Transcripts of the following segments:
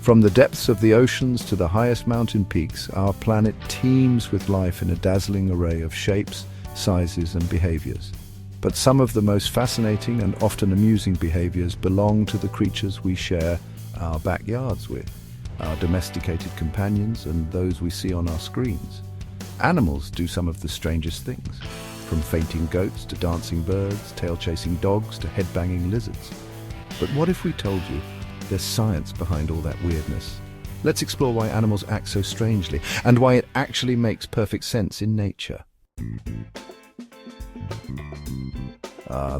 From the depths of the oceans to the highest mountain peaks, our planet teems with life in a dazzling array of shapes, sizes, and behaviors. But some of the most fascinating and often amusing behaviors belong to the creatures we share our backyards with, our domesticated companions and those we see on our screens. Animals do some of the strangest things, from fainting goats to dancing birds, tail-chasing dogs to head-banging lizards. But what if we told you there's science behind all that weirdness? Let's explore why animals act so strangely and why it actually makes perfect sense in nature.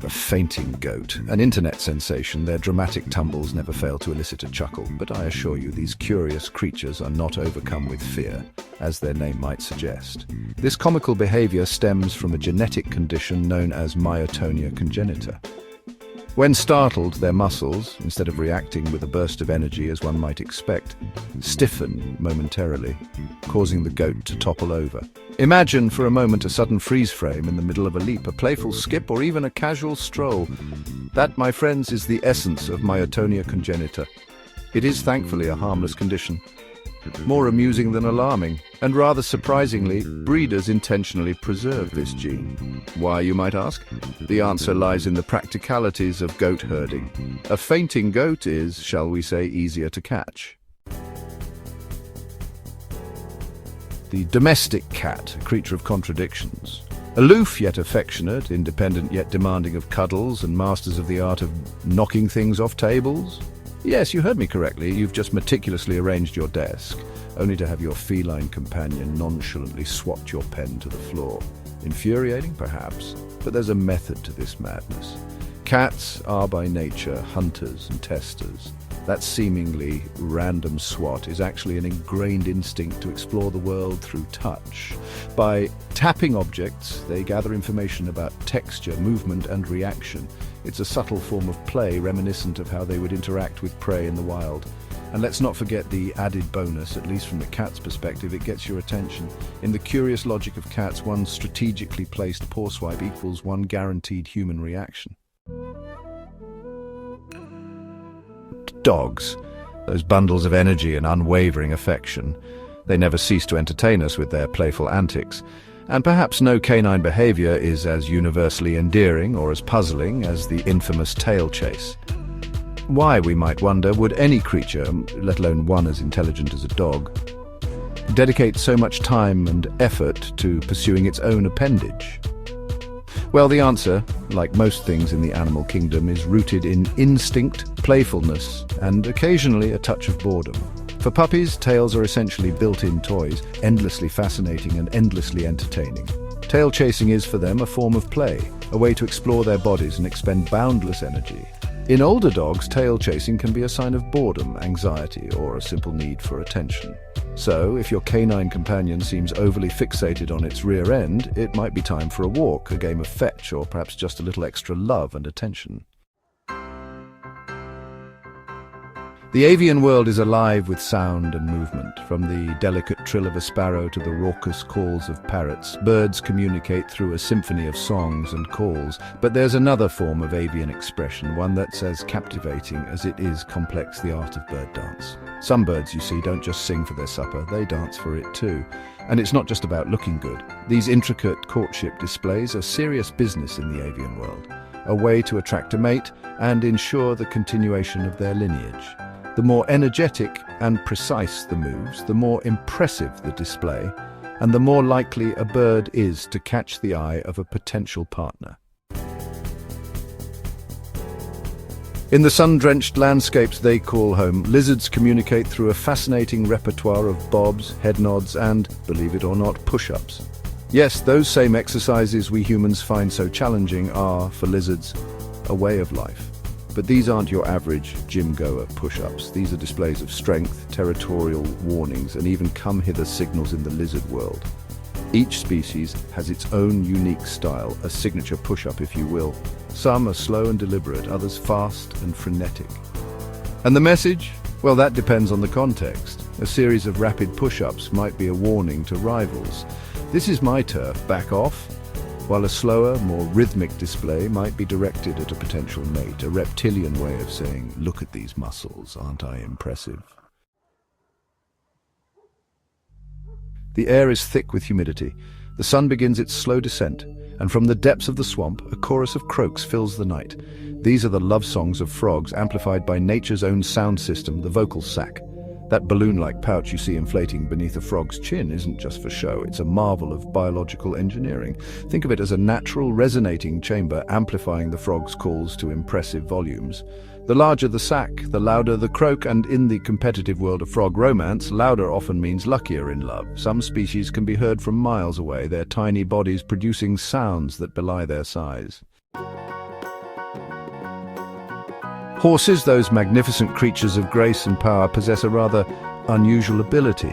The fainting goat. An internet sensation, their dramatic tumbles never fail to elicit a chuckle, but I assure you these curious creatures are not overcome with fear, as their name might suggest. This comical behavior stems from a genetic condition known as myotonia congenita. When startled, their muscles, instead of reacting with a burst of energy as one might expect, stiffen momentarily, causing the goat to topple over. Imagine for a moment a sudden freeze frame in the middle of a leap, a playful skip, or even a casual stroll. That, my friends, is the essence of myotonia congenita. It is thankfully a harmless condition, more amusing than alarming, and rather surprisingly, breeders intentionally preserve this gene. Why, you might ask? The answer lies in the practicalities of goat herding. A fainting goat is, shall we say, easier to catch. The domestic cat, a creature of contradictions. Aloof yet affectionate, independent yet demanding of cuddles, and masters of the art of knocking things off tables. Yes, you heard me correctly. You've just meticulously arranged your desk, only to have your feline companion nonchalantly swat your pen to the floor. Infuriating, perhaps, but there's a method to this madness. Cats are by nature hunters and testers. That seemingly random swat is actually an ingrained instinct to explore the world through touch. By tapping objects, they gather information about texture, movement, and reaction. It's a subtle form of play reminiscent of how they would interact with prey in the wild. And let's not forget the added bonus, at least from the cat's perspective, it gets your attention. In the curious logic of cats, one strategically placed paw swipe equals one guaranteed human reaction. Dogs, those bundles of energy and unwavering affection. They never cease to entertain us with their playful antics. And perhaps no canine behavior is as universally endearing or as puzzling as the infamous tail chase. Why, we might wonder, would any creature, let alone one as intelligent as a dog, dedicate so much time and effort to pursuing its own appendage? Well, the answer, like most things in the animal kingdom, is rooted in instinct, playfulness, and occasionally a touch of boredom. For puppies, tails are essentially built-in toys, endlessly fascinating and endlessly entertaining. Tail chasing is for them a form of play, a way to explore their bodies and expend boundless energy. In older dogs, tail chasing can be a sign of boredom, anxiety, or a simple need for attention. So, if your canine companion seems overly fixated on its rear end, it might be time for a walk, a game of fetch, or perhaps just a little extra love and attention. The avian world is alive with sound and movement. From the delicate trill of a sparrow to the raucous calls of parrots, birds communicate through a symphony of songs and calls. But there's another form of avian expression, one that's as captivating as it is complex, the art of bird dance. Some birds, you see, don't just sing for their supper, they dance for it too. And it's not just about looking good. These intricate courtship displays are serious business in the avian world, a way to attract a mate and ensure the continuation of their lineage. The more energetic and precise the moves, the more impressive the display, and the more likely a bird is to catch the eye of a potential partner. In the sun-drenched landscapes they call home, lizards communicate through a fascinating repertoire of bobs, head nods, and, believe it or not, push-ups. Yes, those same exercises we humans find so challenging are, for lizards, a way of life. But these aren't your average gym-goer push-ups. These are displays of strength, territorial warnings, and even come-hither signals in the lizard world. Each species has its own unique style, a signature push-up if you will. Some are slow and deliberate, others fast and frenetic. And the message? Well, that depends on the context. A series of rapid push-ups might be a warning to rivals. This is my turf, back off. While a slower, more rhythmic display might be directed at a potential mate, a reptilian way of saying, look at these muscles, aren't I impressive? The air is thick with humidity. The sun begins its slow descent, and from the depths of the swamp, a chorus of croaks fills the night. These are the love songs of frogs, amplified by nature's own sound system, the vocal sac. That balloon-like pouch you see inflating beneath a frog's chin isn't just for show, it's a marvel of biological engineering. Think of it as a natural resonating chamber amplifying the frog's calls to impressive volumes. The larger the sac, the louder the croak, and in the competitive world of frog romance, louder often means luckier in love. Some species can be heard from miles away, their tiny bodies producing sounds that belie their size. Horses, those magnificent creatures of grace and power, possess a rather unusual ability.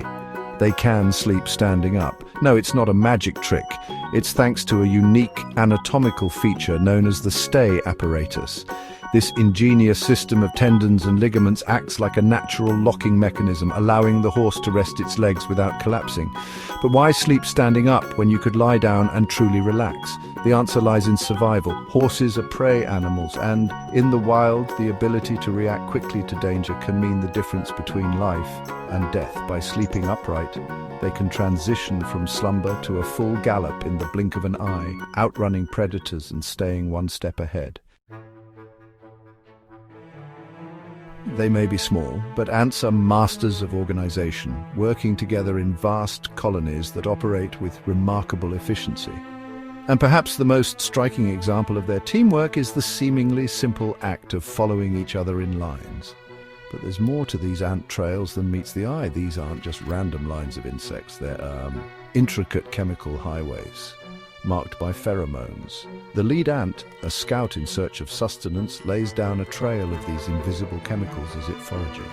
They can sleep standing up. No, it's not a magic trick. It's thanks to a unique anatomical feature known as the stay apparatus. This ingenious system of tendons and ligaments acts like a natural locking mechanism, allowing the horse to rest its legs without collapsing. But why sleep standing up when you could lie down and truly relax? The answer lies in survival. Horses are prey animals, and in the wild, the ability to react quickly to danger can mean the difference between life and death. By sleeping upright, they can transition from slumber to a full gallop in the blink of an eye, outrunning predators and staying one step ahead. They may be small, but ants are masters of organization, working together in vast colonies that operate with remarkable efficiency. And perhaps the most striking example of their teamwork is the seemingly simple act of following each other in lines. But there's more to these ant trails than meets the eye. These aren't just random lines of insects, they're intricate chemical highways, marked by pheromones. The lead ant, a scout in search of sustenance, lays down a trail of these invisible chemicals as it forages.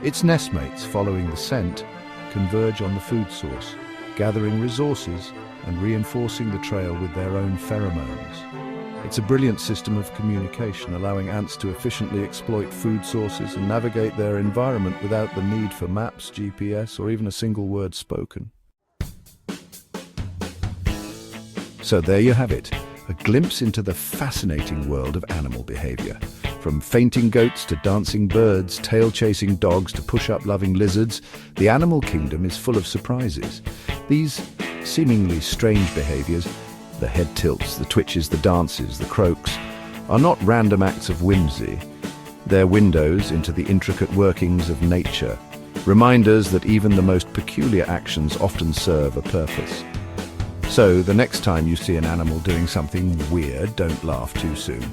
Its nestmates, following the scent, converge on the food source, gathering resources and reinforcing the trail with their own pheromones. It's a brilliant system of communication, allowing ants to efficiently exploit food sources and navigate their environment without the need for maps, GPS, or even a single word spoken. So there you have it, a glimpse into the fascinating world of animal behavior. From fainting goats to dancing birds, tail-chasing dogs to push-up-loving lizards, the animal kingdom is full of surprises. These seemingly strange behaviors, the head tilts, the twitches, the dances, the croaks, are not random acts of whimsy. They're windows into the intricate workings of nature, reminders that even the most peculiar actions often serve a purpose. So, the next time you see an animal doing something weird, don't laugh too soon.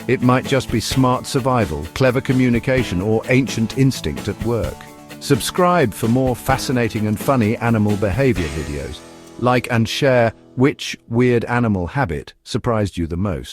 It might just be smart survival, clever communication, or ancient instinct at work. Subscribe for more fascinating and funny animal behavior videos. Like and share which weird animal habit surprised you the most.